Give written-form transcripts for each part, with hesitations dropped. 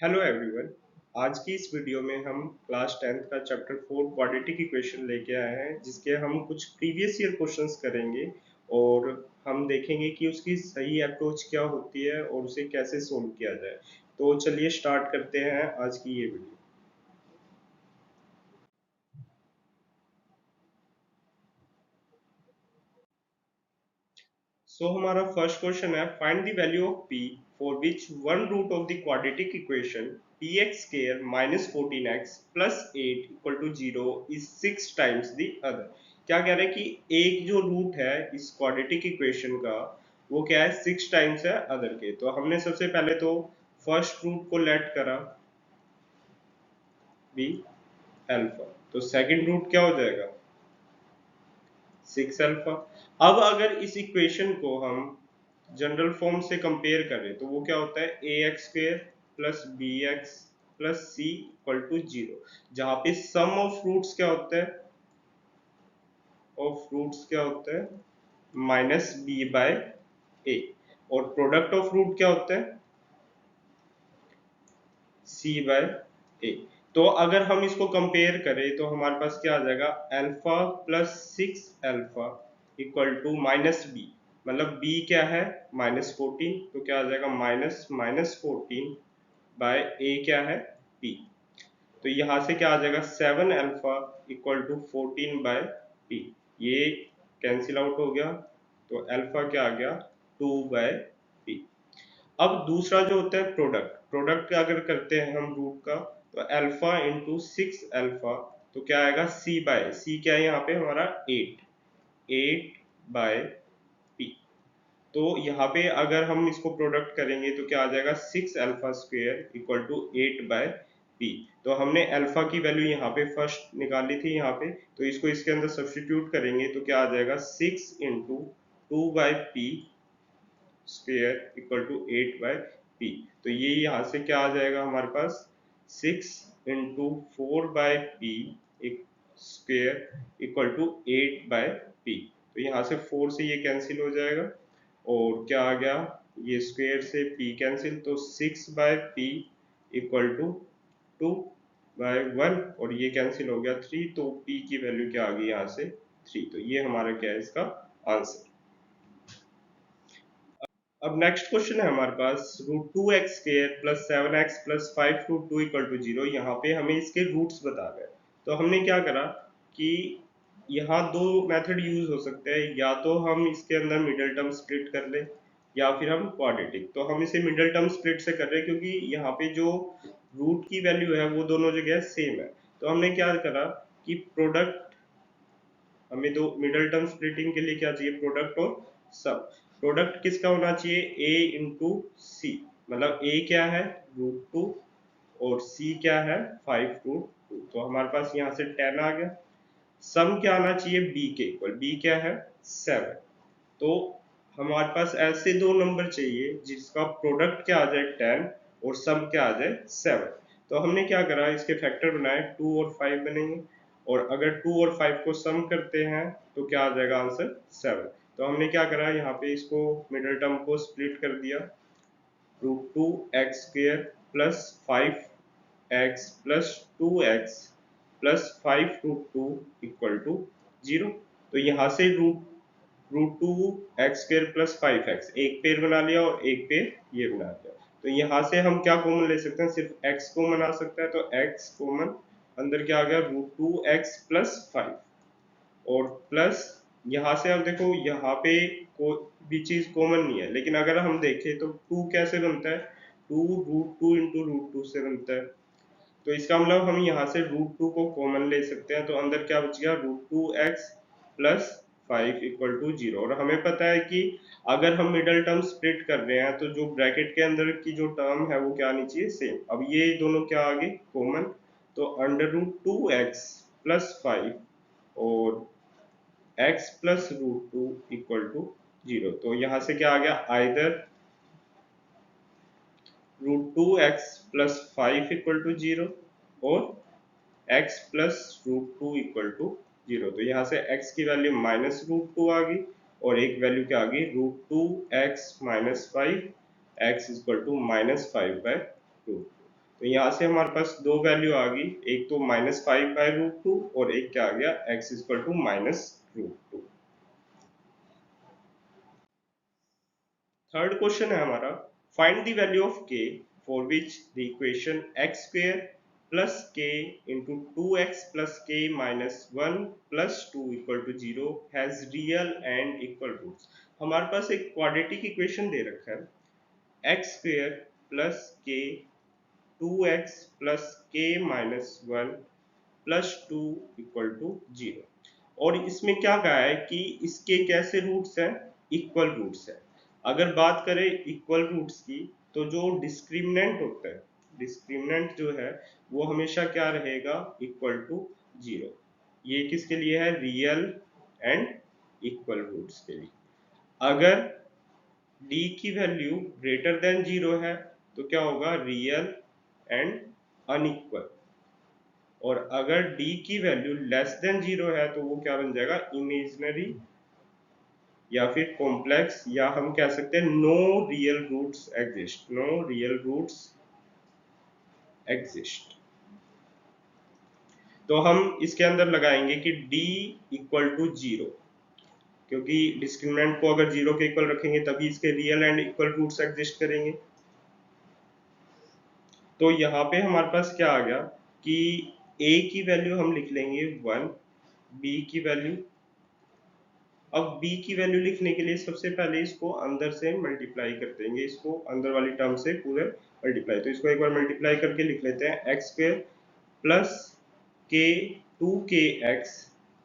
Hello everyone. आज की इस वीडियो में हम क्लास 10th का चैप्टर 4 क्वाड्रेटिक इक्वेशन लेके आए हैं, जिसके हम कुछ प्रीवियस ईयर क्वेश्चंस करेंगे और हम देखेंगे कि उसकी सही अप्रोच क्या होती है और उसे कैसे सोल्व किया जाए। तो चलिए स्टार्ट करते हैं आज की ये वीडियो। सो हमारा फर्स्ट क्वेश्चन है, find the value of p for which one root of the quadratic equation px square minus 14x plus 8 equal to 0 is 6 times the other. क्या कह रहे हैं कि एक जो रूट है इस क्वाड्रेटिक इक्वेशन का वो क्या है, 6 टाइम्स है अदर के। तो हमने सबसे पहले तो फर्स्ट रूट को लेट करा b अल्फा, तो सेकंड रूट क्या हो जाएगा 6 अल्फा। अब अगर इस इक्वेशन को हम जनरल फॉर्म से कंपेयर करें तो वो क्या होता है a x square plus b x plus c equal to 0, जहां पे सम ऑफ रूट्स क्या होता है, माइनस बी बाय ए, और प्रोडक्ट ऑफ रूट क्या होता है सी बाय ए। तो अगर हम इसको कंपेयर करें तो हमारे पास क्या आ जाएगा, alpha plus 6 alpha equal to minus B, मतलब बी क्या है -14, तो क्या आ जाएगा माइनस माइनस 14 बाय ए क्या है पी। तो यहाँ से क्या आ जाएगा 7 alpha equal to 14 by P, ये कैंसिल आउट हो गया, तो अल्फा क्या आ गया 2 बाय पी। अब दूसरा जो होता है प्रोडक्ट, प्रोडक्ट अगर करते हैं हम रूट का, तो अल्फा इंटू 6 अल्फा, तो क्या आएगा सी बाय सी, क्या है यहाँ पे हमारा 8 बाय पी। तो यहाँ पे अगर हम इसको प्रोडक्ट करेंगे तो क्या आ जाएगा 6 alpha square equal to 8 by P. तो हमने अल्फा की वैल्यू यहाँ पे फर्स्ट निकाली थी यहाँ पे, तो इसको इसके अंदर सब्स्टिट्यूट करेंगे तो क्या आ जाएगा 6 into 2 by P square equal to 8 by P. तो ये यहाँ से क्या आ जाएगा हमारे पास 6 into 4 by P square equal to 8 by P. तो यहाँ से 4 से ये कैंसिल हो जाएगा और क्या आ गया, ये स्क्वेयर से p कैंसिल, तो 6 by P equal to 2 by 1, और ये कैंसिल हो गया 3, तो p की वैल्यू क्या आ गई यहाँ से 3। तो ये हमारा क्या है इसका आंसर। अब नेक्स्ट क्वेश्चन है हमारे पास, root 2x square plus 7x plus 5 root 2 equal to 0। यहाँ पे हमें इसके रूट्स बता गए, तो हमने क्या करा कि यहाँ दो मेथड यूज हो सकते हैं, या तो हम इसके अंदर मिडिल टर्म स्प्लिट कर लें या फिर हम क्वाड्रेटिक। तो हम इसे मिडिल टर्म स्प्लिट से कर रहे हैं क्योंकि यहाँ पे जो रूट की वैल्यू है वो दोनों जगह सेम है। तो हमने क्या करा कि प्रोडक्ट, हमें दो मिडिल टर्म स्प्लिटिंग के लिए क्या चाहिए, प्रोडक्ट और सम। प्रोडक्ट किसका होना चाहिए a इंटू सी, मतलब a क्या है रूट 2 और c क्या है 5 रूट 2। तो हमारे पास यहाँ से 10 आ गया। सम क्या आना चाहिए b के इक्वल, b क्या है 7। तो हमारे पास ऐसे दो नंबर चाहिए जिसका प्रोडक्ट क्या आ जाए 10 और सम क्या आ जाए 7। तो हमने क्या करा, इसके फैक्टर बनाए 2 और 5 बनेंगे, और अगर 2 और 5 को सम करते हैं तो क्या आ जाएगा आंसर 7। तो हमने क्या करा, यहाँ पे इसको मिडिल टर्म को स्प्लिट कर दिया, root 2 X square plus 5x plus 2x plus 5 root 2 equal to 0। तो यहाँ से root 2 X square plus 5x एक पेयर बना लिया और एक पेयर ये बना लिया। तो यहाँ से हम क्या कॉमन ले सकते हैं, सिर्फ x कॉमन आ सकता है, तो x कॉमन अंदर क्या आ गया रूट 2x प्लस 5, और प्लस यहाँ से अब देखो यहाँ पे कोई भी चीज कॉमन नहीं है, लेकिन अगर हम देखें तो 2 कैसे बनता है, 2 रूट 2 इंटू रूट 2 से बनता है। तो इसका मतलब हम यहाँ से रूट 2 को कॉमन ले सकते हैं, तो अंदर क्या बच गया root 2x plus 5 equal to 0। और हमें पता है कि अगर हम मिडल टर्म स्प्लिट कर रहे हैं तो जो ब्रैकेट के अंदर की जो टर्म है वो क्या आनी चाहिए सेम। अब ये दोनों क्या आ गए कॉमन, तो अंडर रूट 2x प्लस 5 और x plus root 2 equal to 0। तो यहाँ से क्या आ गया, either root 2x plus 5 equal to 0 और x plus root 2 equal to 0। तो यहाँ से x की वैल्यू माइनस रूट 2 आ गई, और एक वैल्यू क्या आ गई root 2x minus 5, x equal to minus 5 by root 2। तो यहाँ से हमारे पास दो वैल्यू आ गई, एक तो -5/√2 और एक क्या आ गया x equal to -√2। Third question है हमारा, find the value of k for which the equation x square plus k into 2x plus k minus 1 plus 2 equal to 0 has real and equal roots. हमारे पास एक quadratic equation दे रखा है x square plus k 2x plus k minus 1 plus 2 equal to 0, और इसमें क्या कहा है कि इसके कैसे रूट्स हैं, इक्वल रूट्स हैं। अगर बात करें इक्वल रूट्स की, तो जो डिस्क्रिमिनेंट होता है, डिस्क्रिमिनेंट जो है वो हमेशा क्या रहेगा, इक्वल टू 0। ये किसके लिए है, रियल एंड इक्वल रूट्स के लिए। अगर d की वैल्यू ग्रेटर देन 0 है तो क्या होगा, रियल एंड अनइक्वल, और अगर d की वैल्यू लेस देन 0 है तो वो क्या बन जाएगा, इमेजिनरी या फिर कॉम्प्लेक्स, या हम कह सकते हैं no real roots exist, no real roots exist. तो हम इसके अंदर लगाएंगे कि d इक्वल टू 0, क्योंकि डिस्क्रिमिनेंट को अगर 0 के इक्वल रखेंगे तभी इसके real and equal roots exist करेंगे। तो यहाँ पे हमारे पास क्या आ गया कि a की वैल्यू हम लिख लेंगे 1, b की वैल्यू, अब b की वैल्यू लिखने के लिए सबसे पहले इसको अंदर से मल्टीप्लाई कर देंगे, इसको अंदर वाली टर्म से पूरे मल्टीप्लाई, तो इसको एक बार मल्टीप्लाई करके लिख लेते हैं, x square plus k 2k x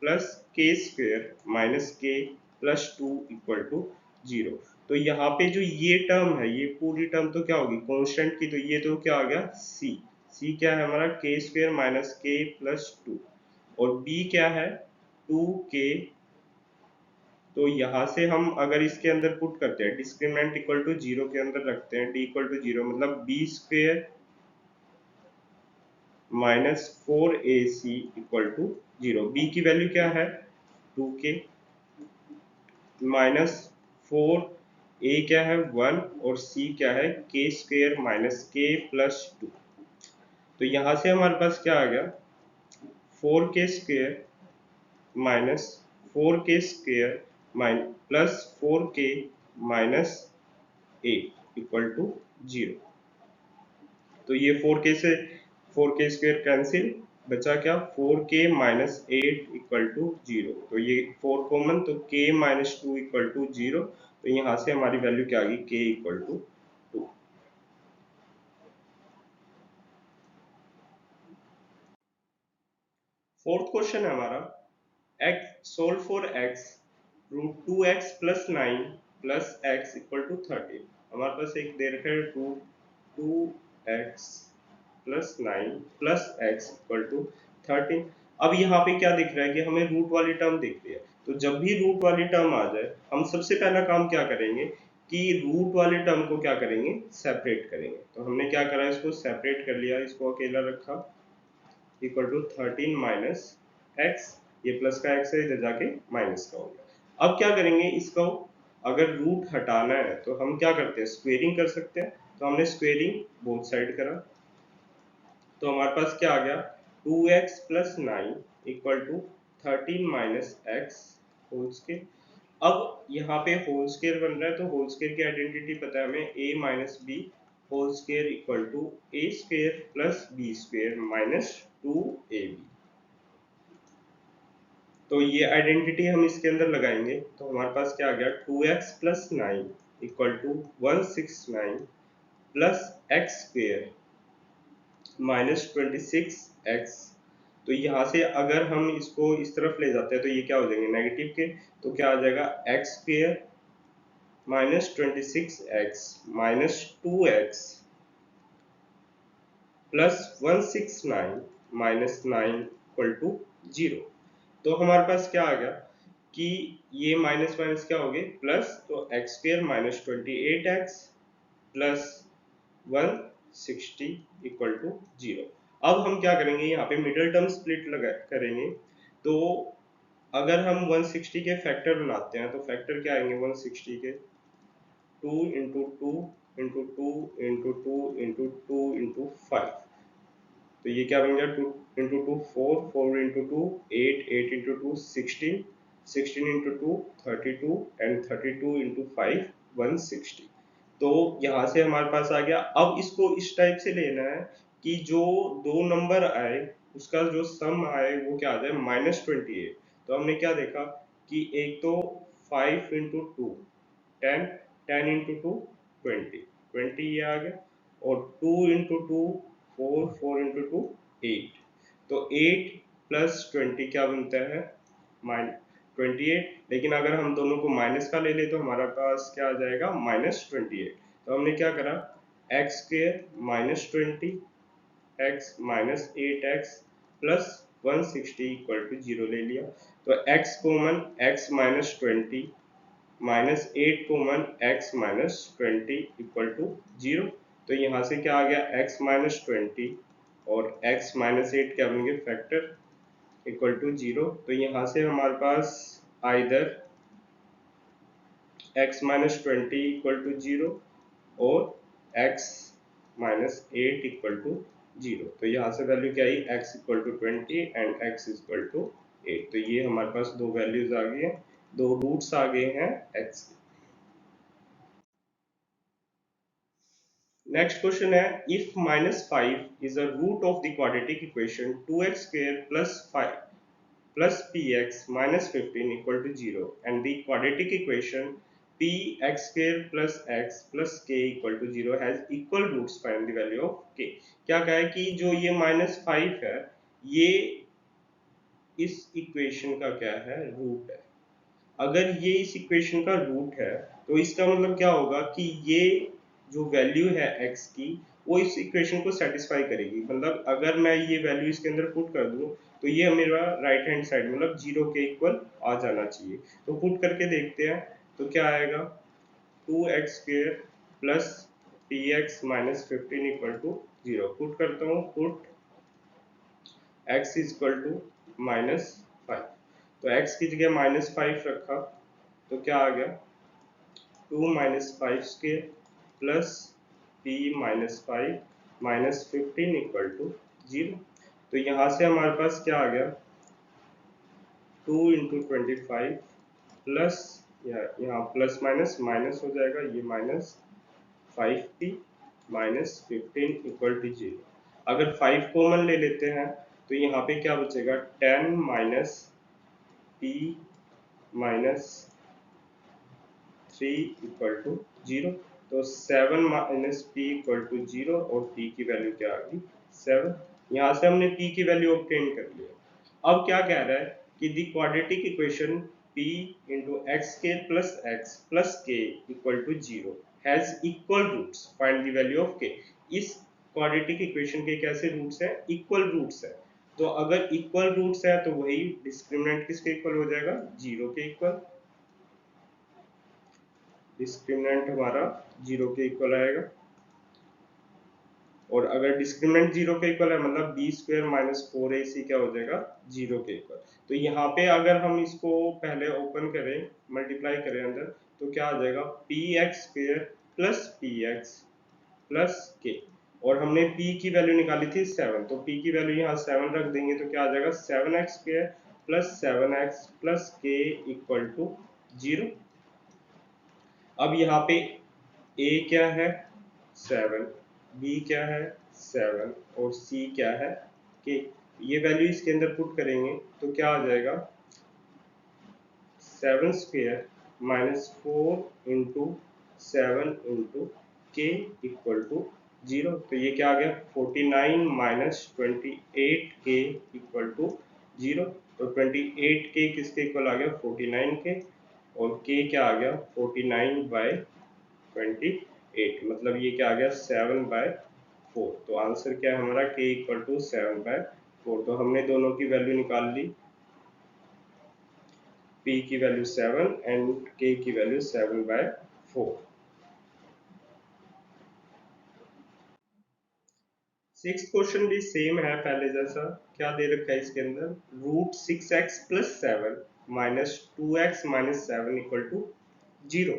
plus k square minus k plus 2 equal to 0। तो यहाँ पे जो ये टर्म है, ये पूरी टर्म तो क्या होगी, कांस्टेंट की, तो ये तो क्या आ गया c क्या है हमारा, k square minus k plus 2, और b क्या है 2k। तो यहाँ से हम अगर इसके अंदर पुट करते हैं, डिस्क्रिमिनेंट इक्वल टू 0 के अंदर रखते हैं, d इक्वल टू 0 मतलब B square minus 4ac equal to 0। B की वैल्यू क्या है 2k माइनस 4, ए क्या है 1 और c क्या है k square minus k plus 2। तो यहाँ से हमारे पास क्या आ गया 4k square minus 4k square plus 4k minus 8 equal to 0। तो ये 4k से 4k स्क्वेयर कैंसिल, बचा क्या 4k माइनस 8 इक्वल टू 0। तो ये 4 कॉमन, तो k माइनस 2 इक्वल टू 0। तो यहाँ से हमारी वैल्यू क्या आ गई, k equal to 2। Fourth question है हमारा, x solve for x root 2x plus 9 plus x equal to 13। हमारे पास एक दे रखा है root 2x plus 9 plus x equal to 13। अब यहाँ पे क्या दिख रहा है कि हमें रूट वाली टर्म दिख रही है, तो जब भी रूट वाली टर्म आ जाए हम सबसे पहला काम क्या करेंगे कि रूट वाले टर्म को क्या करेंगे, सेपरेट करेंगे। तो हमने क्या करा, इसको सेपरेट कर लिया, इसको अकेला रखा, इक्वल टू 13 माइनस एक्स, ये प्लस का एक्स है इधर जाके माइनस का हो गया। अब क्या करेंगे, इसको अगर रूट हटाना है तो हम क्या करते हैं, स्क्वेयरिंग कर सकते हैं। तो हमने स्क्वेयरिंग बोथ साइड करा, तो हमारे पास क्या आ गया 2x plus 9 equal to 13 minus X whole square. अब यहाँ पे होल स्क्वायर बन रहा है, तो होल स्क्वायर की आइडेंटिटी पता है हमें, a minus B whole square equal to A square plus B square minus 2ab। तो ये आइडेंटिटी हम इसके अंदर लगाएंगे, तो हमारे पास क्या आ गया 2x plus 9 equal to 169 plus X square minus 26x। तो यहाँ से अगर हम इसको इस तरफ ले जाते हैं तो ये क्या हो जाएंगे नेगेटिव के, तो क्या आ जाएगा X square minus 26x minus 2x plus 169 minus 9 equal to 0। तो हमारे पास क्या आ गया कि ये माइनस माइनस क्या हो गए प्लस, तो X square minus 28x plus 160 equal to 0। अब हम क्या करेंगे, यहाँ पे मिडिल टर्म स्प्लिट लगा करेंगे। तो अगर हम 160 के फैक्टर बनाते हैं तो फैक्टर क्या आएंगे 160 के, 2 into 2 into 2 into 2 into 2 into 5। तो ये क्या बन गया, 2 into 2 4, 4 into 2 8, 8 into 2 16, 16 into 2 32 and 32 into 5 160। तो यहाँ से हमारे पास आ गया। अब इसको इस टाइप से लेना है कि जो दो नंबर आए उसका जो सम आए वो क्या आ जाए -28। तो हमने क्या देखा कि एक तो 5 इंटू 2 10, 10 इंटू 2 20, 20 ये आ गया, और 2 इंटू 2 4, 4 इंटू 2 8। तो 8 प्लस 20 क्या बनता है, -28। लेकिन अगर हम दोनों को माइनस का ले ले तो हमारा पास क्या आ जाएगा -28। तो हमने क्या करा, X square -20 X -8x plus 160 equal to 0 ले लिया। तो x common, x -20 -8 common x -20 equal to 0। तो यहाँ से क्या आ गया, x -20 और x -8 क्या बन गए फैक्टर इक्वल टू 0। तो यहाँ से हमारे पास आइदर x -20 इक्वल टू 0 और x -8 इक्वल टू 0। तो यहाँ से वैल्यू क्या आई, x equal to 20 and x equal to 8। तो ये हमारे पास दो वैल्यूज आ गई हैं, दो रूट्स आ गए हैं x के। नेक्स्ट क्वेश्चन है, if -5 is a root of the quadratic equation 2x square plus 5 plus px minus 15 equal to 0 and the quadratic equation px square plus x plus k equal to 0 has equal roots, find the value of k। क्या कहा है कि जो ये -5 है ये इस equation का क्या है, रूट है। अगर ये इस इक्वेशन का रूट है तो इसका मतलब क्या होगा कि ये जो वैल्यू है x की वो इस इक्वेशन को सेटिस्फाई करेगी। मतलब अगर मैं ये वैल्यू इसके अंदर पुट कर दूं तो ये मेरा राइट हैंड साइड मतलब 0 के इक्वल आ जाना चाहिए। तो पुट करके देखते हैं तो क्या आएगा, 2x² plus px minus 15 equal to 0। Put करता हूँ, put x is equal to -5। तो x की जगह -5 रखा तो क्या आ गया, 2 -5 square plus p -5 minus 15 equal to 0। तो यहाँ से हमारे पास क्या आ गया, 2 इंटू 25 प्लस, यहाँ प्लस माइनस माइनस हो जाएगा, ये -5p माइनस 15 इक्वल टू 0। अगर 5 कॉमन ले लेते हैं तो यहाँ पे क्या बचेगा, 10 minus p minus 3 equal to 0। तो 7 माइनस पी इक्वल टू 0 और p की वैल्यू क्या आ गई 7। यहाँ से हमने p की वैल्यू ऑब्टेन कर लिया। अब क्या कह रहा है कि the quadratic equation p into X square plus k equal to 0 has equal roots, find the value of k। इस क्वाड्रेटिक इक्वेशन के कैसे रूट्स हैं, इक्वल रूट्स हैं। तो अगर इक्वल रूट्स है तो वही डिस्क्रिमिनेंट किसके इक्वल हो जाएगा, 0 के इक्वल। डिस्क्रिमिनेंट हमारा 0 के इक्वल आएगा। और अगर डिस्क्रिमिनेंट 0 के इक्वल है मतलब बी स्क्वायर माइनस 4ac क्या हो जाएगा, 0 के इक्वल। तो यहाँ पे अगर हम इसको पहले ओपन करें, मल्टीप्लाई करें अंदर, तो क्या आ जाएगा, P x square plus P x plus के। और हमने p की वैल्यू निकाली थी 7, तो p की वैल्यू यहाँ 7 रख देंगे तो क्या आ जाएगा, 7x square plus 7x plus के इक्वल टू 0। अब यहाँ पे a क्या है 7, b क्या है 7 और c क्या है k। ये वैल्यू इसके अंदर पुट करेंगे तो क्या आ जाएगा, 7 स्क्वायर माइनस 4 इंटू 7 इंटू के इक्वल टू 0। तो ये क्या आ गया, 49 माइनस 28 के इक्वल टू 0। तो 28 के किसके इक्वल आ गया, 49 के, और k क्या आ गया 49/28, मतलब ये क्या आ गया 7/4। तो आंसर क्या है हमारा, k इक्वल टू 7/4। तो हमने दोनों की वैल्यू निकाल ली, p की वैल्यू 7 एंड k की वैल्यू 7/4। सिक्स क्वेश्चन भी सेम है पहले जैसा। क्या दे रखा है इसके अंदर, root 6x plus 7 minus 2x minus 7 equal to 0।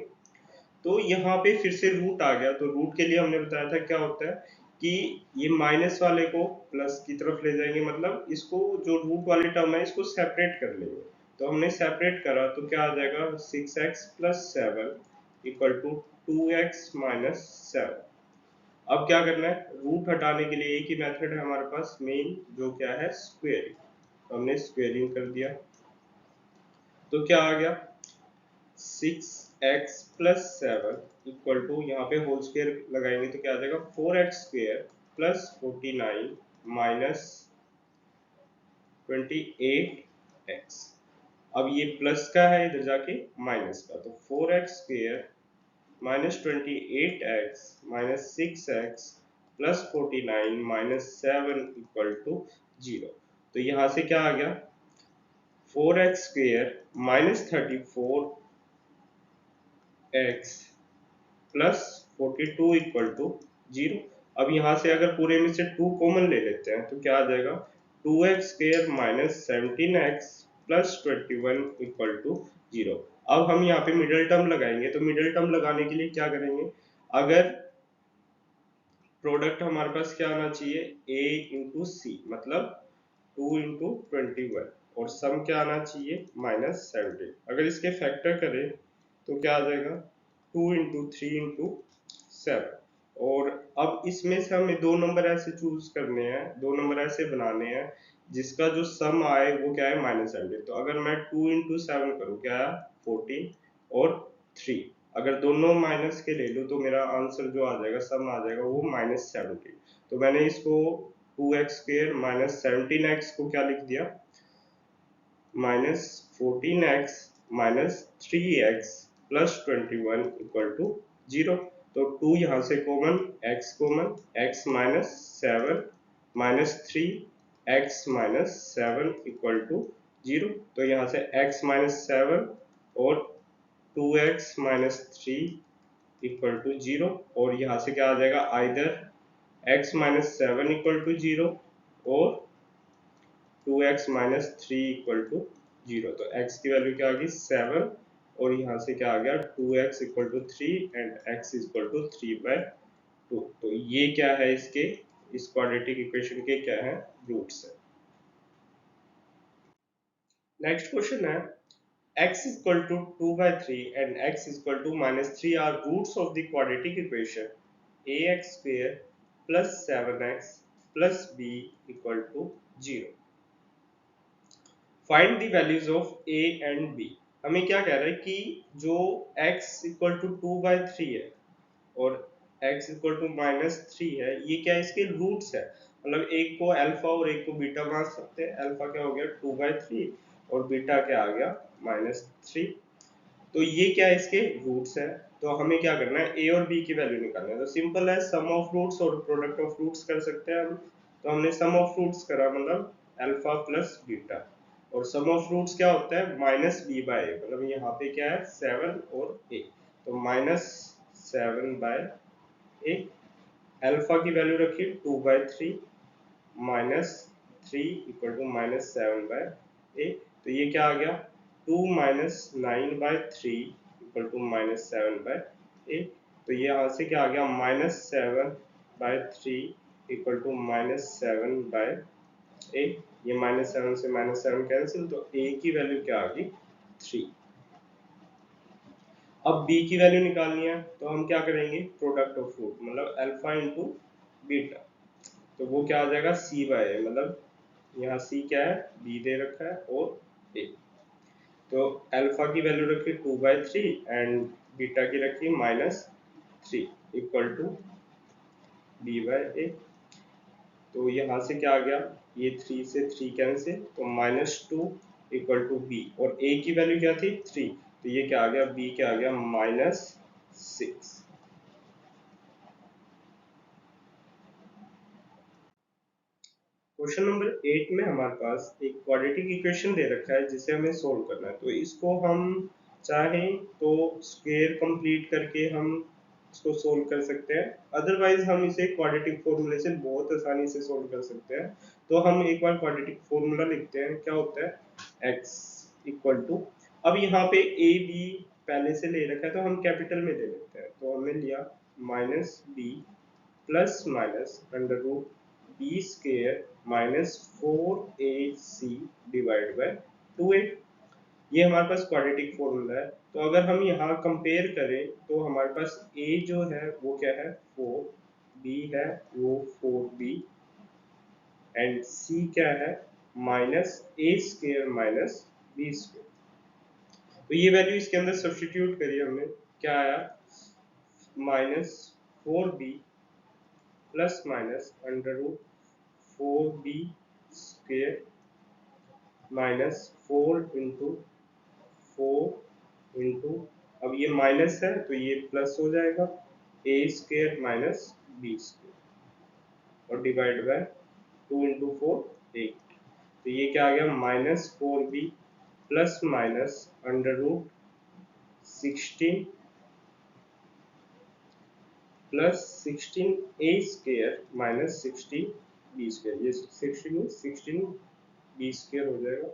तो यहाँ पे फिर से रूट आ गया। तो रूट के लिए हमने बताया था क्या होता है कि ये माइनस वाले को प्लस की तरफ ले जाएंगे, मतलब इसको जो रूट वाली टर्म है इसको सेपरेट कर लेंगे। तो हमने सेपरेट करा तो क्या आ जाएगा, 6x plus 7 equal to 2x minus 7। अब क्या करना है, रूट हटाने के लिए एक ही मेथड है हमारे पास मेन, जो क्या है स्क्वेयरिंग। तो हमने स्क्वेयरिंग कर दिया तो क्या आ गया, 6x प्लस 7 इक्वल टू, यहाँ पे होल स्क्वायर लगाएंगे तो क्या आ जाएगा, 4x square plus 49 minus 28x। अब ये प्लस का है, इधर जाके माइनस का, तो 4x square minus 28x minus 6x plus 49 minus 7 equal to 0। तो यहाँ से क्या आ गया, 4x square minus 34x plus 42 equal to 0। अब यहाँ से अगर पूरे में से 2 कॉमन ले लेते हैं तो क्या आ जाएगा, 2x square minus 17x plus 21 equal to 0। अब हम यहाँ पे मिडिल टर्म लगाएंगे, तो मिडिल टर्म लगाने के लिए क्या करेंगे, अगर प्रोडक्ट हमारे पास क्या आना चाहिए, a इंटू सी, मतलब 2 इंटू 21, और सम क्या आना चाहिए, माइनस 17। अगर इसके फैक्टर करें तो क्या आ जाएगा, 2 इंटू 3 इंटू 7। और अब इसमें से हमें दो नंबर ऐसे चूज करने हैं, दो नंबर ऐसे बनाने हैं जिसका जो सम आए वो क्या है, माइनस 17। तो अगर मैं 2 इंटू 7 करूँ, क्या है 14, और 3, अगर दोनों माइनस के ले लूँ तो मेरा आंसर जो आ जाएगा, सम आ जाएगा वो माइनस 17। तो मैंने इसको 2x स्क्वायर माइनस 17x को क्या लिख दिया, minus 14x minus 3x plus 21 equal to 0। तो 2 यहाँ से common, x common, x minus 7 minus 3 x minus 7 equal to 0। तो यहाँ से x माइनस 7 और 2x माइनस 3 इक्वल टू 0। और यहाँ से क्या आ जाएगा, either x minus 7 equal to 0 और 2x माइनस 3 इक्वल टू 0। तो x की वैल्यू क्या आ गई, 7, और यहाँ से क्या आ गया, 2x equal to 3 and x equal to 3/2। तो ये क्या है, इसके इस क्वाड्रेटिक इक्वेशन के क्या है, रूट्स है। नेक्स्ट क्वेश्चन है, x equal to 2/3 and x equal to minus 3 are roots of the quadratic equation ax square plus 7x plus b equal to 0। Find the values of a and b। हमें क्या कह रहा है कि जो x equal to 2/3 है और x equal to minus 3 है, ये क्या इसके रूट्स है, मतलब एक को अल्फा और एक को बीटा मान सकते हैं। अल्फा क्या हो गया 2/3 और बीटा क्या आ गया -3। तो ये क्या इसके रूट्स है। तो हमें क्या करना है, a और b की वैल्यू निकालना है। तो सिंपल है, सम ऑफ रूट्स और प्रोडक्ट ऑफ रूट्स कर सकते हैं हम। तो हमने सम ऑफ रूट्स करा, मतलब अल्फा प्लस बीटा, और सम ऑफ रूट्स क्या होता है, माइनस बी बाय ए, मतलब यहाँ पे क्या है 7 और a। तो माइनस 7/a, अल्फा की वैल्यू रखिए 2/3 minus 3 equal to minus 7/a। तो ये क्या आ गया, 2 minus 9/3 equal to minus 7/a। तो ये यहाँ से क्या आ गया, -7/3 इक्वल टू -7/a। ये -7 से -7 कैंसिल, तो a की वैल्यू क्या आ गई 3। अब b की वैल्यू निकालनी है, तो हम क्या करेंगे, प्रोडक्ट ऑफ रूट, मतलब अल्फा इंटू बीटा। तो वो क्या आ जाएगा c/a, मतलब यहाँ c क्या है, b दे रखा है और a। तो अल्फा की वैल्यू रखी 2/3 एंड बीटा की रखी -3 इक्वल टू b/a। तो यहाँ से क्या आ गया, ये 3 से 3 कैंसिल, तो -2 इक्वल टू b, और a की वैल्यू क्या थी 3, तो ये क्या आ गया, b क्या आ गया -6। क्वेश्चन नंबर 8 में हमारे पास एक क्वाड्रेटिक इक्वेशन दे रखा है जिसे हमें सोल्व करना है। तो इसको हम चाहें तो स्क्वायर कंप्लीट करके हम इसको सोल्व कर सकते हैं, अदरवाइज हम इसे क्वाड्रेटिक फॉर्मूले से बहुत आसानी से सोल्व कर सकते हैं। तो हम एक बार क्वाड्रेटिक फॉर्मूला लिखते हैं, क्या होता है, x इक्वल टू, अब यहाँ पे a b पहले से ले रखा है तो हम कैपिटल में ले लेते हैं। तो हमने लिया -b plus minus under root B square minus 4ac divide by 2a। ये हमारे पास क्वाड्रेटिक फॉर्मूला है। तो अगर हम यहाँ कंपेयर करें तो हमारे पास a जो है वो क्या है 4, b है वो 4b एंड c क्या है माइनस ए स्क्वायर माइनस बी स्क्वायर। तो ये वैल्यू इसके अंदर सब्स्टिट्यूट करी हमने, क्या आया -4b plus minus under root 4b square minus 4 into 4 into, अब ये माइनस है तो ये प्लस हो जाएगा A square minus B square और डिवाइड बाय 2 इंटू 4 8। तो ये क्या आ गया -4b plus minus under root 16 plus 16 A square minus 16 B square. ये 16 बी स्क्वायर हो जाएगा।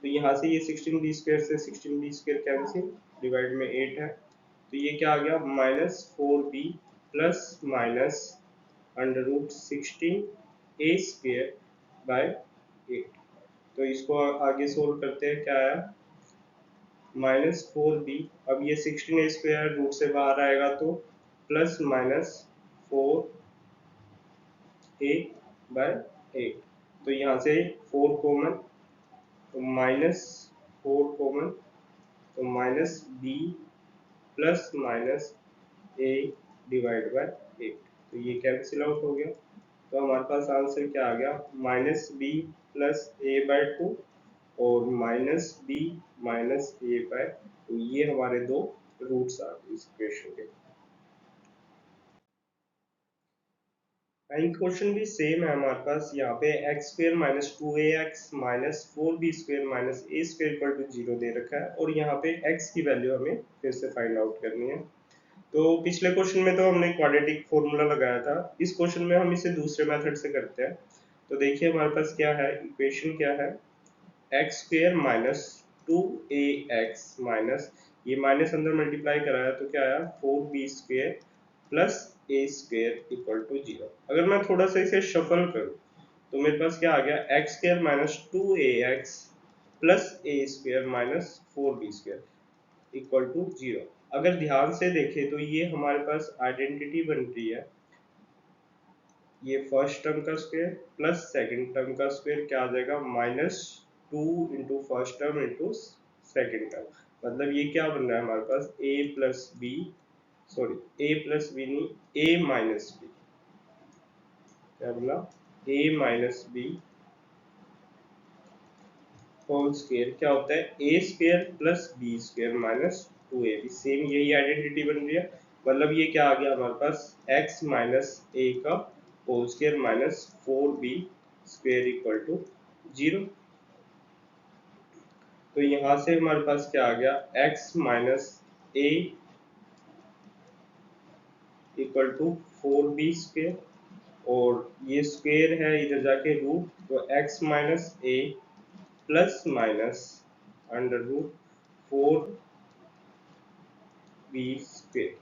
तो यहाँ से ये 16 बी स्क्वायर से 16 बी स्क्वायर कैंसिल, डिवाइड में 8 है। तो ये क्या आ गया -4b plus minus under root 16 A square by 8। तो इसको आगे सोल्व करते हैं, क्या आया -4b, अब ये 16 ए स्क्वायर रूट से बाहर आएगा तो प्लस माइनस 4a बाय 8। तो यहाँ से 4 कॉमन तो -4 कॉमन तो minus B plus minus A divide by 8। तो ये कैंसिल आउट हो गया। तो हमारे पास आंसर क्या आ गया -b प्लस ए बाय 2 और -b माइनस ए बाय 2। ये हमारे दो रूट्स आ गए इस इक्वेशन के। क्वेश्चन भी सेम है हमारे पास, यहाँ पे X square minus 2ax minus 4b square minus A square equal to 0 दे रखा है और यहाँ पे x की वैल्यू हमें फिर से फाइंड आउट करनी है। तो पिछले क्वेश्चन में तो हमने क्वाड्रेटिक फॉर्मूला लगाया था, इस क्वेश्चन में हम इसे दूसरे मेथड से करते हैं। तो देखिए हमारे पास क्या है, इक्वेशन क्या है X square minus 2ax minus, ये माइनस अंदर मल्टीप्लाई कराया तो क्या आया 4b square plus A square equal to 0। अगर मैं थोड़ा सा इसे शफल करूं तो मेरे पास क्या आ गया X square minus 2ax plus A square minus 4b square equal to 0। अगर ध्यान से देखें तो ये हमारे पास आइडेंटिटी बन रही है, ये फर्स्ट टर्म का स्क्वायर प्लस सेकंड टर्म का स्क्वायर क्या आ जाएगा -2 into first term into second term. मतलब ये क्या बन रहा है हमारे पास a plus b, sorry a plus b नहीं a माइनस बी, क्या बोला a minus B whole square क्या होता है a square plus B square minus 2ab। Same यही आइडेंटिटी बन रही है। मतलब ये क्या आ गया हमारे पास x माइनस ए का whole square minus 4b square equal to 0। तो यहाँ से हमारे पास क्या आ गया x minus a equal to 4b square और ये स्क्वायर है इधर जाके रूट, तो x minus a plus minus under root 4b square.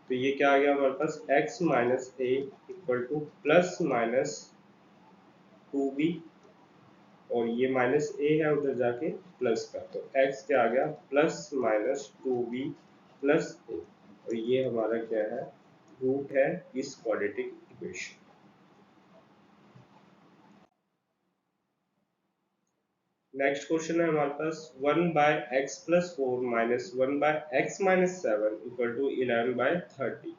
तो ये क्या आ गया हमारे पास x minus a equal to plus minus 2b और ये माइनस ए है उधर जाके प्लस का, तो x क्या आ गया प्लस माइनस 2b प्लस ए और ये हमारा क्या है रूट है इस क्वाड्रेटिक इक्वेशन। नेक्स्ट क्वेश्चन है हमारे पास 1 by X plus 4 minus 1 by X minus 7 equal to 11 by 30।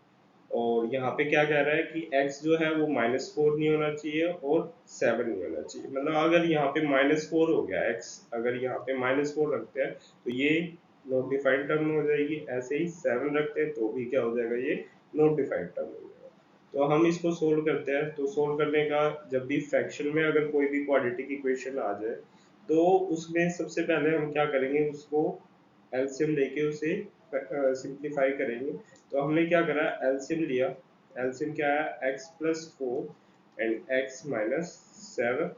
और यहाँ पे क्या कह रहा है कि x जो है वो -4 नहीं होना चाहिए और 7 नहीं होना चाहिए। मतलब अगर यहाँ पे -4 हो गया x, अगर यहाँ पे -4 रखते हैं तो ये नॉट डिफाइंड टर्म हो जाएगी, ऐसे ही 7 रखते हैं तो भी क्या हो जाएगा ये नॉट डिफाइंड टर्म हो जाएगा। तो हम इसको सोल्व करते हैं। तो सोल्व करने का जब भी फ्रैक्शन में अगर कोई भी क्वाड्रेटिक इक्वेशन आ जाए तो उसमें सबसे पहले हम क्या करेंगे, उसको एलसीएम लेके उसे सिंप्लीफाई करेंगे। तो हमने क्या करा एलसीएम लिया, एलसीएम क्या है x plus 4 and x minus 7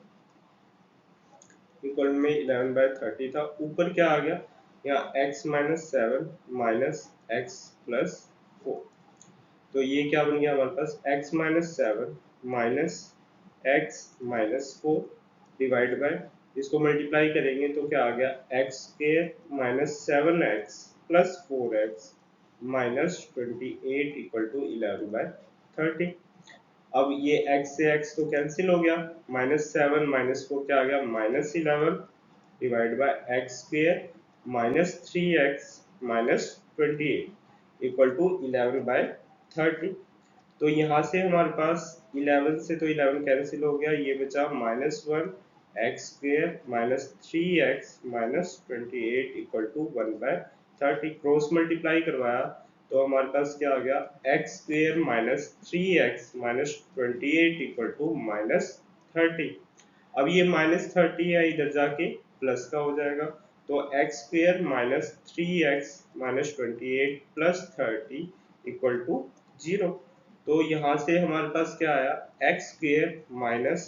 equal में 11 बाय 30 था। ऊपर क्या आ गया यहाँ x minus 7 minus x plus 4। तो ये क्या बन गया हमारे पास x minus 7 minus x minus 4 divide by, इसको मल्टीप्लाई करेंगे तो क्या आ गया x square minus 7x plus 4x minus 28 equal to 11 by 30। अब ये x से x तो कैंसिल हो गया, माइनस 7 माइनस 4 क्या आ गया minus 11 divide by x square minus 3x minus 28 equal to 11 by 30। तो यहाँ से हमारे पास 11 से तो 11 कैंसिल हो गया, ये बचा minus 1 x square minus 3x minus 28 equal to 1 by 30। Cross multiply करवाया तो हमारे पास क्या आ गया x square minus 3x minus 28 equal to minus 30। अब ये माइनस 30 है, इधर जाके प्लस का हो जाएगा, तो x square minus 3x minus 28 plus 30 equal to 0। तो यहाँ से हमारे पास क्या आया x square minus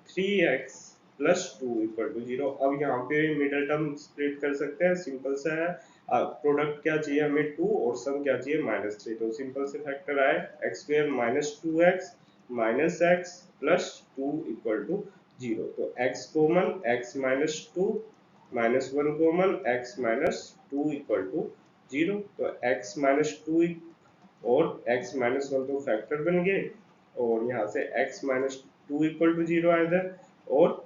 3x plus 2 equal to 0। अब यहाँ पे मिडल टर्म स्प्लिट कर सकते हैं, सिंपल सा है। प्रोडक्ट क्या चाहिए हमें 2 और सम क्या चाहिए माइनस 3, तो सिंपल से फैक्टर आए x square minus 2x minus x plus 2 equal to 0। तो x common x minus 2 minus 1 common x minus 2 equal to 0। तो x माइनस 2 और x माइनस 1 तो फैक्टर बन गए, और यहाँ से x माइनस 2 इक्वल टू 0 आ इधर, और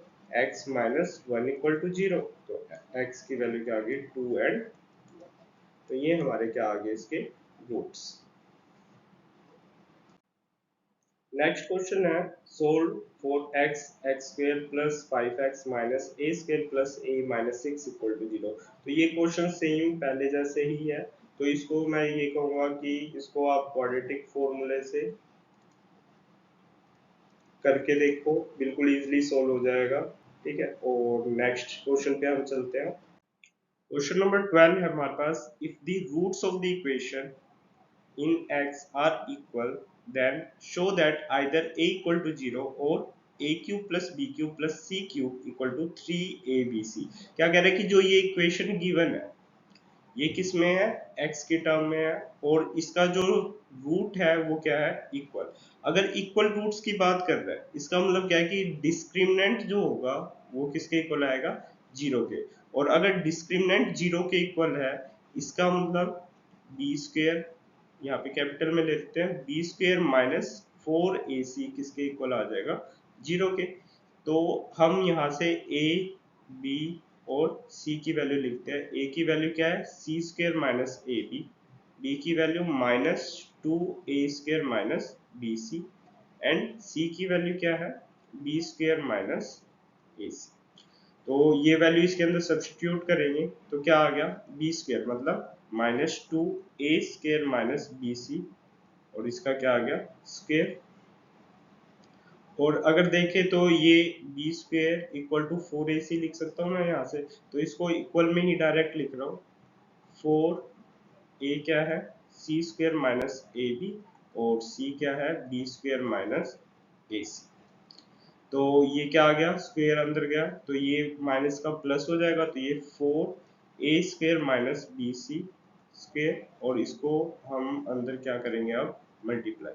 x माइनस 1 इक्वल टू 0। तो x की वैल्यू क्या आ गई 2 एंड, तो ये हमारे क्या आ गए इसके रूट्स। नेक्स्ट क्वेश्चन है solve for x x square plus 5x minus a square plus a minus 6 equal to 0। तो ये क्वेश्चन सेम पहले जैसे ही है, तो इसको मैं ये कहूँगा कि इसको आप क्वाड्रेटिक फॉर्मूले से करके देखो, बिल्कुल इजीली सॉल्व हो जाएगा। ठीक है, और नेक्स्ट क्वेश्चन पे हम चलते हैं। क्वेश्चन नंबर 12 है हमारे पास, if the roots of the equation in x are equal then show that either a equal to 0 or a cube plus b cube plus c cube equal to 3abc। क्या कह रहे हैं कि जो ये इक्वेशन गिवन है ये किस में है x के टर्म में है, और इसका जो रूट है वो क्या है इक्वल। अगर इक्वल रूट्स की बात कर रहे हैं इसका मतलब क्या है कि डिस्क्रिमिनेंट जो होगा वो किसके इक्वल आएगा 0 के, और अगर डिस्क्रिमिनेंट 0 के इक्वल है इसका मतलब बी स्क्वेयर, यहाँ पे कैपिटल में लेते हैं बी स्क्वेयर माइनस 4ac किसके इक्वल आ जाएगा 0 के। तो हम यहाँ से a b और c की वैल्यू लिखते हैं। a की वैल्यू क्या है c square minus a b, b की value minus 2a square minus b c, and c की वैल्यू क्या है b square minus a c. तो ये वैल्यू इसके अंदर सब्स्टिट्यूट करेंगे तो क्या आ गया बी स्क्वेयर मतलब minus 2a square minus b c, और इसका क्या आ गया स्क्वेयर। और अगर देखें तो ये B square equal to 4ac लिख सकता हूँ मैं यहाँ से, तो इसको इक्वल में ही डायरेक्ट लिख रहा हूँ। 4a क्या है c square minus a B, और c क्या है B square minus a c. तो ये क्या आ गया स्क्वेयर अंदर गया तो ये माइनस का प्लस हो जाएगा, तो ये 4a square minus b c square, और इसको हम अंदर क्या करेंगे अब मल्टीप्लाई।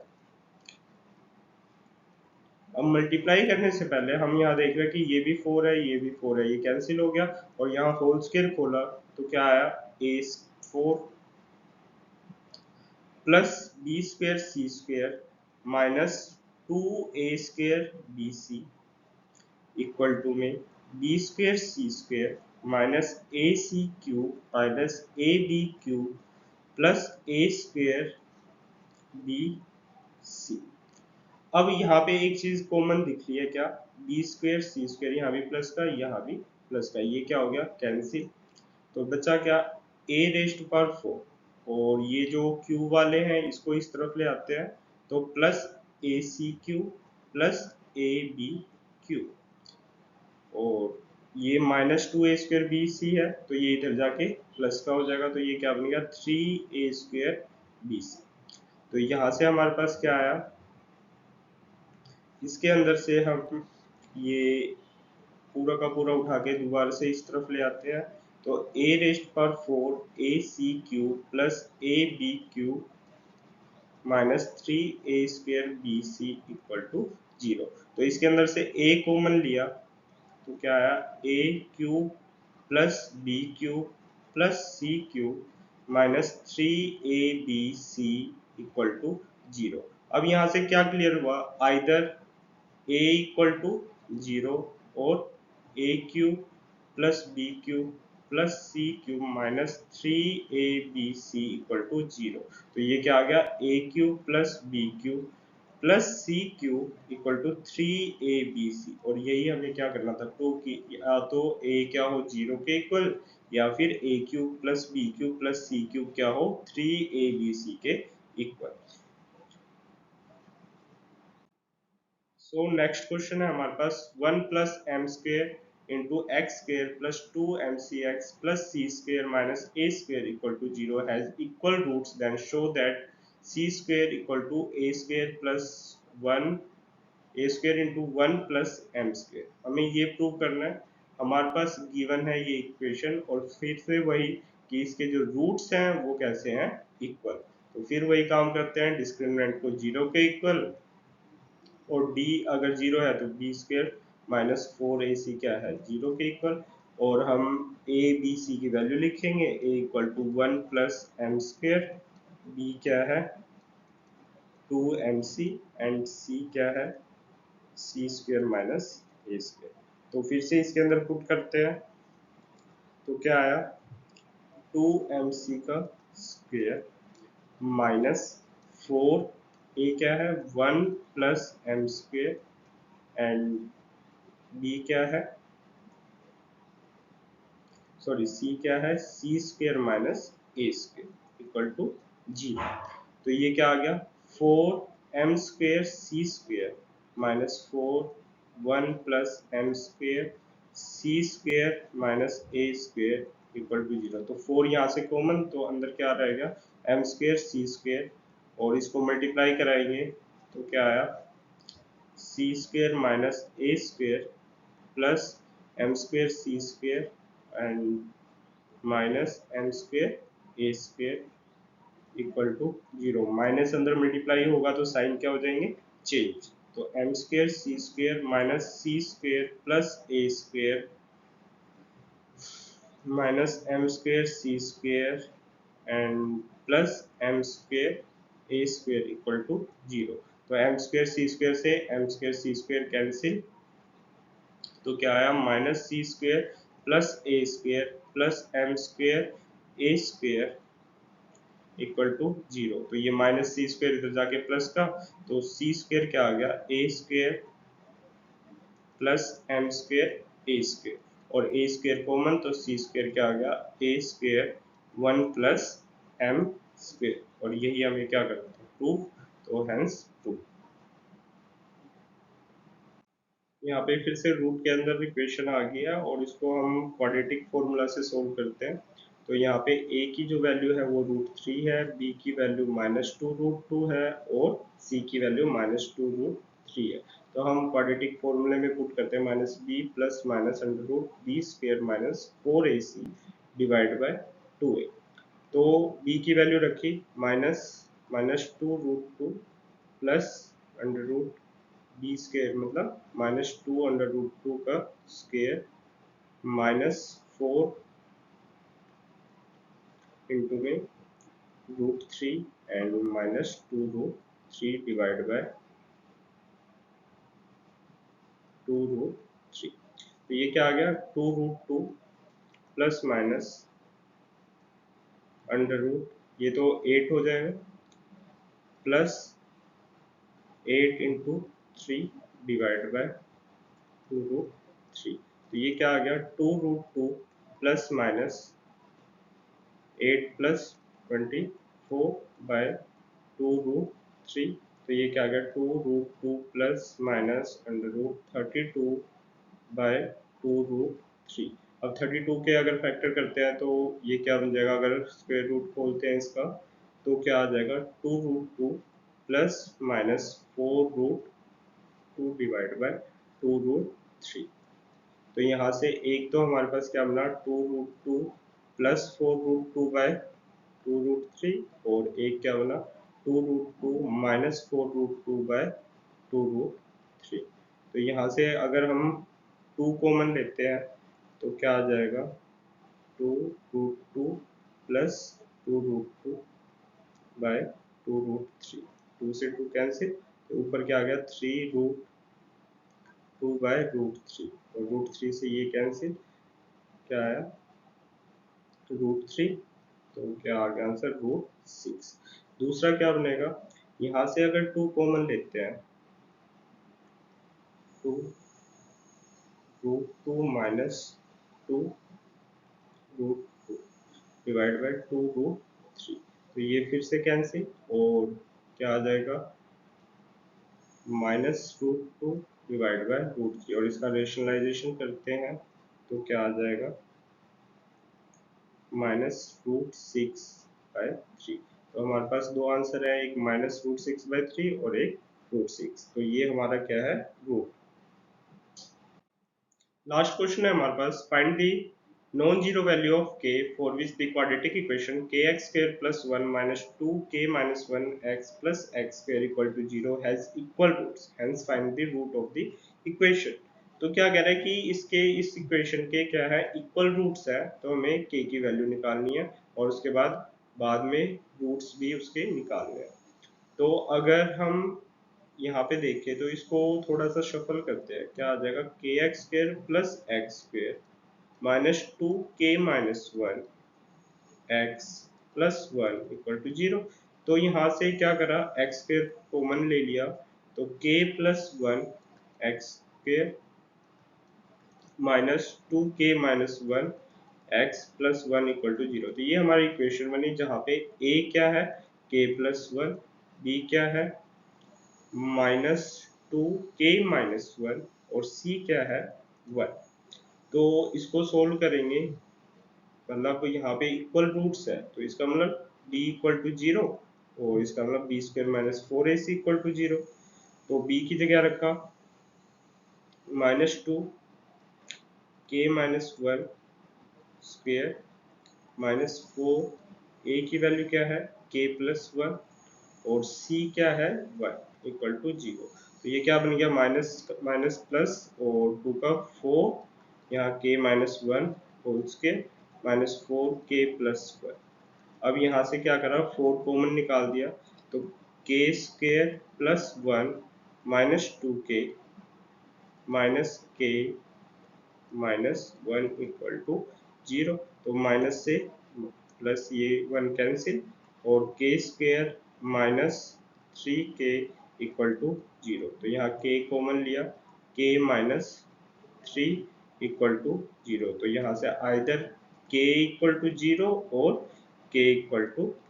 अब मल्टीप्लाई करने से पहले हम यहाँ देख रहे हैं कि ये भी 4 है ये भी 4 है, ये कैंसिल हो गया, और यहाँ होल स्क्वायर खोला तो क्या आया a 4 plus B square c square minus 2a square b c equal to में b square c square minus a c cube minus a b cube plus a square b c. अब यहाँ पे एक चीज कॉमन दिख रही है क्या बी स्क्वायर सी स्क्वायर, यहाँ भी प्लस का यहाँ भी प्लस का, ये क्या हो गया कैंसिल। तो बचा क्या a रेस्ट पावर 4, और ये जो क्यू वाले हैं इसको इस तरफ ले आते हैं तो plus a c q plus a b q, और ये माइनस 2a स्क्वायर बी सी है तो ये इधर जाके प्लस का हो जाएगा, तो ये क्या बन गया 3a स्क्वायर बी सी। तो यहाँ से हमारे पास क्या आया, इसके अंदर से हम ये पूरा का पूरा उठा के दोबारा से इस तरफ ले आते हैं, तो a रेस्ट पर 4 a c cube plus a b cube minus 3a² bc equal to 0। तो इसके अंदर से a कॉमन लिया तो क्या आया, a cube plus b cube plus c cube minus 3abc equal to 0। अब यहाँ से क्या क्लियर हुआ, आइदर a इक्वल टू 0 और a cube plus b cube plus c cube minus 3abc equal to 0। तो ये क्या आ गया, a cube plus b cube plus c cube equal to 3abc। और यही हमें क्या करना था, तो कि या तो a क्या हो 0 के इक्वल, या फिर a cube plus b cube plus c cube क्या हो 3abc के इक्वल। सो नेक्स्ट क्वेश्चन है हमारे पास 1 plus m square into x square plus 2mcx plus c square minus a square equal to 0 has equal roots, then show that c square equal to a square plus 1 a square into 1 plus m square. हमें ये prove करना है, हमारे पास given है ये equation, और फिर से वही कि इसके जो रूट्स हैं वो कैसे हैं, इक्वल। तो फिर वही काम करते हैं, डिस्क्रिमिनेंट को 0 के इक्वल, और d अगर 0 है तो बी स्क्वेयर माइनस 4ac क्या है 0 के इक्वल। और हम a b c की वैल्यू लिखेंगे, a equal to 1 plus m square, b क्या है 2mc एंड c क्या है c square minus a square. तो फिर से इसके अंदर पुट करते हैं, तो क्या आया 2mc का स्क्वेयर माइनस 4, ए क्या है 1 plus m square and b क्या है, सॉरी सी क्या है c square minus a square equal to 0। तो ये क्या आ गया 4m square c square minus 1 plus m square c square minus a square equal to 0। तो 4 यहाँ से कॉमन, तो अंदर क्या रहेगा एम स्क्वेयर सी स्क्वेयर, और इसको मल्टीप्लाई कराएंगे तो क्या आया c square minus a square plus m square c square and minus m square a square equal to 0। माइनस अंदर मल्टीप्लाई होगा तो साइन क्या हो जाएंगे, चेंज। तो m square c square minus c square plus a square minus m square c square and plus m square a square equal to 0। तो m square c square से m square c square cancel, तो क्या आया minus c square plus a square plus m square a square equal to 0। तो ये minus c square इधर जाके plus का, तो सी स्क्वेयर क्या आ गया ए square plus m square a square, और ए स्क्वेयर कॉमन तो सी स्क्वेयर क्या आ गया ए स्क्वेयर 1 प्लस एम स्क्वेयर। और यही हमें क्या करना था प्रूफ, तो हेंस प्रूफ। यहाँ पे फिर से रूट के अंदर इक्वेशन आ गया और इसको हम क्वाड्रेटिक फॉर्मूला से सोल्व करते हैं। तो यहाँ पे a की जो वैल्यू है वो √3 है, b की वैल्यू -2√2 है और c की वैल्यू -2√3 है। तो हम क्वाड्रेटिक फॉर्मूले में पुट करते हैं -b plus minus under root b square minus 4ac divide by 2a। तो b की वैल्यू रखी -2√2 plus under root b square मतलब -2√2 का स्क्वेयर -4 इंटू में √3 एंड -2√3 डिवाइड बाय 2√3। तो ये क्या आ गया 2√2 प्लस माइनस अंडर रूट, ये तो 8 हो जाएगा, प्लस 8 इंटू 3 डिवाइड बाय 2√3। तो ये क्या आ गया 2√2 प्लस माइनस 8 प्लस 24 बाय 2√3। तो ये क्या आ गया 2√2 plus minus under root 32 by 2√3। अब 32 के अगर फैक्टर करते हैं तो ये क्या बन जाएगा, अगर स्क्वायर रूट खोलते हैं इसका तो क्या आ जाएगा 2√2 प्लस माइनस 4√2 डिवाइड बाय 2√3। तो यहाँ से एक तो हमारे पास क्या बना 2√2 प्लस 4√2 बाय 2√3, और एक क्या बना 2√2 माइनस 4√2 बाय 2√3। तो यहाँ से अगर हम 2 कॉमन लेते हैं तो क्या आ जाएगा, 2√2 प्लस 2√2 बाय 2√3। 2 से 2 कैंसिल, तो ऊपर क्या आ गया 3√2 बाय √3, और √3 से ये कैंसिल, क्या आया √3, तो क्या आ गया आंसर √6। दूसरा क्या बनेगा, यहाँ से अगर 2 कॉमन लेते हैं, 2√2 माइनस 2√2 डिवाइड बाय 2√3, तो ये फिर से कैंसिल, और क्या आ जाएगा -√2 डिवाइड बाय √3, और इसका रेशनलाइजेशन करते हैं तो क्या आ जाएगा -√6/3। तो हमारे पास दो आंसर है, एक -√6/3 और एक √6। तो ये हमारा क्या है, रूट। लास्ट क्वेश्चन है हमारे पास, find the non zero value of k for which the quadratic equation kx² + 1 - 2k - 1x + x² = 0 has equal roots, hence find the root of the equation. तो क्या कह रहा है कि इसके इस इक्वेशन के क्या है, इक्वल रूट्स है, तो हमें k की वैल्यू निकालनी है और उसके बाद में रूट्स भी उसके निकालने हैं। तो अगर हम यहाँ पे देखें तो इसको थोड़ा सा शफल करते हैं, क्या आ जाएगा kx² + x² -2k - 1 x + 1 = 0। तो यहाँ से क्या करा, x² कॉमन ले लिया, तो k + 1 x² -2k - 1 x + 1 = 0। तो ये हमारी इक्वेशन बनी, जहाँ पे a क्या है k + 1, b क्या है -2k - 1 और c क्या है 1। तो इसको सोल्व करेंगे, मतलब यहाँ पे इक्वल रूट्स है, तो इसका मतलब d = 0 और इसका मतलब b² - 4ac = 0। तो b की जगह रखा -2k - 1 स्क्वेयर -4, a की वैल्यू क्या है k + 1 और c क्या है 1 = 0। तो ये क्या बन गया, माइनस माइनस प्लस और 2 का 4, यहाँ k - 1 होल स्क्वायर -4k + 1। अब यहाँ से क्या करा, 4 कॉमन निकाल दिया, तो k² + 1 -2k -k -1 = 0। तो माइनस से प्लस ये 1 कैंसिल, और k² -3k = 0। तो यहाँ k कॉमन लिया, k - 3 = 0। तो यहाँ से आइदर k = 0 और k =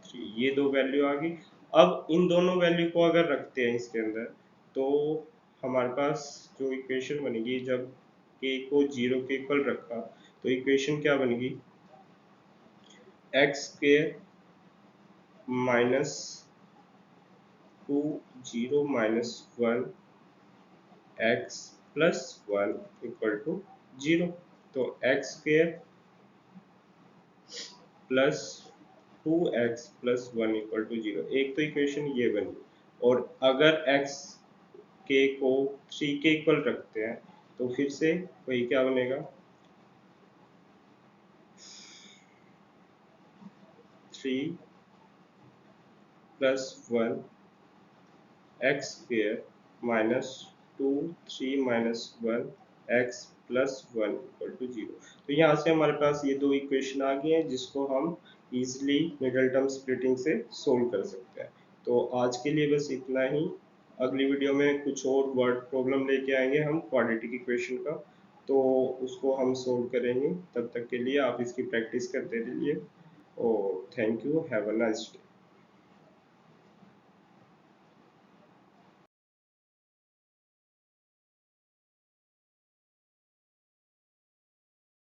3, ये दो वैल्यू आ गई। अब इन दोनों वैल्यू को अगर रखते हैं इसके अंदर, तो हमारे पास जो इक्वेशन बनेगी, जब k को 0 के इक्वल रखा, तो इक्वेशन क्या बनेगी, x² -2 0 - 1 x + 1 = 0। तो x² + 2x + 1 = 0, एक तो इक्वेशन ये बनी। और अगर x k को 3 के इक्वल रखते हैं, तो फिर से वही क्या बनेगा, 3 + 1 x² -2 3 - 1 x + 1 = 0। तो यहाँ से हमारे पास ये दो इक्वेशन आ गई हैं, जिसको हम इजीली मिडल टर्म स्प्लिटिंग से सोल्व कर सकते हैं। तो आज के लिए बस इतना ही। अगली वीडियो में कुछ और वर्ड प्रॉब्लम लेके आएंगे हम क्वाड्रेटिक इक्वेशन का, तो उसको हम सोल्व करेंगे। तब तक के लिए आप इसकी प्रैक्टिस करते रहिए, और thank you, have a nice day.